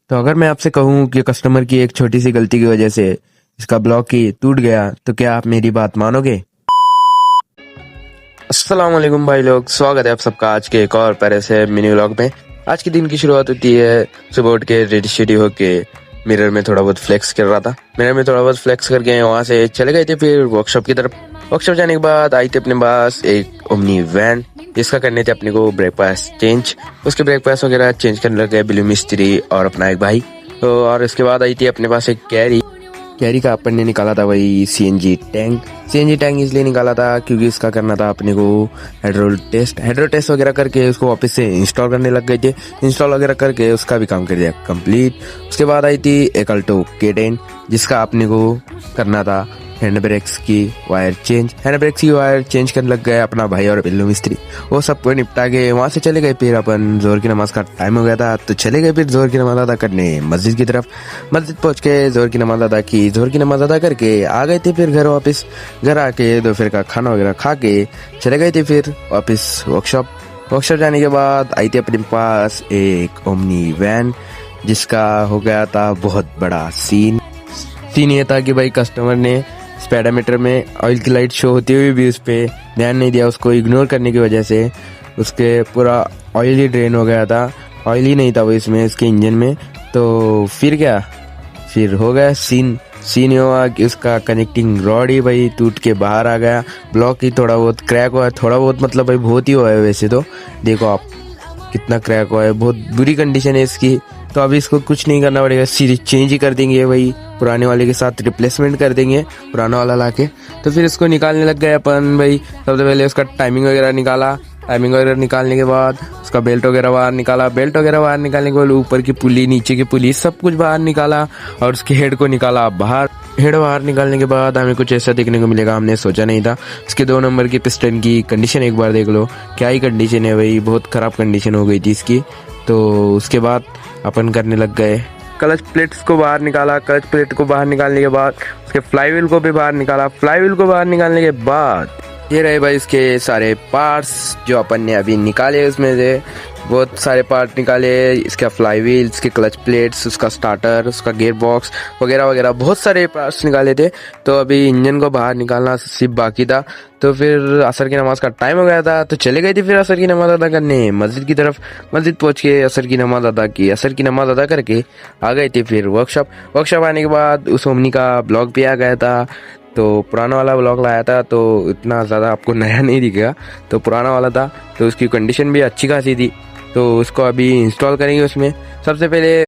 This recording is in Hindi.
तो अगर मैं आपसे कहूँ कि कस्टमर की एक छोटी सी गलती की वजह से इसका ब्लॉक की टूट गया, तो क्या आप मेरी बात मानोगे? अस्सलाम वालेकुम भाई लोग, स्वागत है आप सबका आज के एक और प्यारे से मिनी व्लॉग में। आज के दिन की शुरुआत होती है सुबह उठ के रेडी शेडी होके मिरर में थोड़ा बहुत फ्लेक्स कर रहा था। मिरर में थोड़ा बहुत फ्लेक्स करके वहां से चले गए थे फिर वर्कशॉप की तरफ। वर्कशॉप जाने के बाद आई थी अपने पास एक ओमनी वैन, जिसका करने थे अपने को ब्रेकफास्ट चेंज। उसके ब्रेकफास्ट वगैरह चेंज करने लग गए बिल्लू मिस्त्री और अपना एक भाई। तो और इसके बाद आई थी अपने पास एक कैरी का अपन ने निकाला था वही सीएनजी टैंक इसलिए निकाला था क्योंकि इसका करना था अपने को हाइड्रो टेस्ट वगैरह करके उसको वापस से इंस्टॉल करने लग गए थे। इंस्टॉल वगैरह करके उसका भी काम कर दिया कंप्लीट। उसके बाद आई थी एक अल्टो K10, जिसका अपने को करना था हैंड ब्रेक्स की वायर चेंज करने लग गए अपना भाई और बिल्लू मिस्त्री। वो सबको निपटा के वहां से चले गए। फिर अपन जोहर की नमाज का टाइम हो गया था तो चले गए फिर जोहर की नमाज अदा करने मस्जिद की तरफ। मस्जिद पहुंच के जोहर की नमाज अदा करके आ गए थे फिर घर वापस। घर आके दोपहर का खाना वगैरह खा के चले गए थे फिर वापस वर्कशॉप जाने के बाद आई थी अपने पास एक ओमनी वैन, जिसका हो गया था बहुत बड़ा सीन ये था कि भाई कस्टमर ने स्पीडोमीटर में ऑयल की लाइट शो होते हुए भी उस पर ध्यान नहीं दिया। उसको इग्नोर करने की वजह से उसके पूरा ऑयल ही ड्रेन हो गया था। ऑयल ही नहीं था वो इसमें इसके इंजन में। तो फिर हो गया सीन ये हुआ कि उसका कनेक्टिंग रॉड ही भाई टूट के बाहर आ गया। ब्लॉक ही थोड़ा बहुत क्रैक हुआ है, थोड़ा बहुत मतलब भाई बहुत ही हुआ है। वैसे तो देखो आप कितना क्रैक हुआ है, बहुत बुरी कंडीशन है इसकी। तो अभी इसको कुछ नहीं करना पड़ेगा, सीरीज चेंज ही कर देंगे भाई, पुराने वाले के साथ रिप्लेसमेंट कर देंगे पुराना वाला लाके। तो फिर इसको निकालने लग गए अपन भाई। सबसे पहले उसका टाइमिंग वगैरह निकालने के बाद उसका बेल्ट वगैरह बाहर निकालने के बाद ऊपर की पुली नीचे की पुली सब कुछ बाहर निकाला और उसके हेड को निकाला बाहर। हेड बाहर निकालने के बाद हमें कुछ ऐसा देखने को मिलेगा, हमने सोचा नहीं था। उसके 2 नंबर की पिस्टन की कंडीशन एक बार देख लो, क्या ही कंडीशन है भाई, बहुत खराब कंडीशन हो गई थी इसकी। तो उसके बाद अपन करने लग गए क्लच प्लेट को बाहर निकालने के बाद उसके फ्लाईव्हील को भी बाहर निकालने के बाद ये रहे भाई इसके सारे पार्ट्स जो अपन ने अभी निकाले। उसमें से बहुत सारे पार्ट निकाले, इसका फ्लाईव्हील, इसके क्लच प्लेट्स, उसका स्टार्टर, उसका गियर बॉक्स वगैरह बहुत सारे पार्ट्स निकाले थे। तो अभी इंजन को बाहर निकालना सिर्फ बाकी था। तो फिर असर की नमाज का टाइम हो गया था तो चले गए थे फिर असर की नमाज अदा करने मस्जिद की तरफ। मस्जिद पहुंच के असर की नमाज अदा करके आ गए थे फिर वर्कशॉप आने के बाद उस ओमनी का ब्लॉग भी आ गया था। तो पुराना वाला ब्लॉग लाया था तो इतना ज़्यादा आपको नया नहीं दिखेगा, तो पुराना वाला था तो उसकी कंडीशन भी अच्छी खासी थी। तो उसको अभी इंस्टॉल करेंगे। उसमें सबसे पहले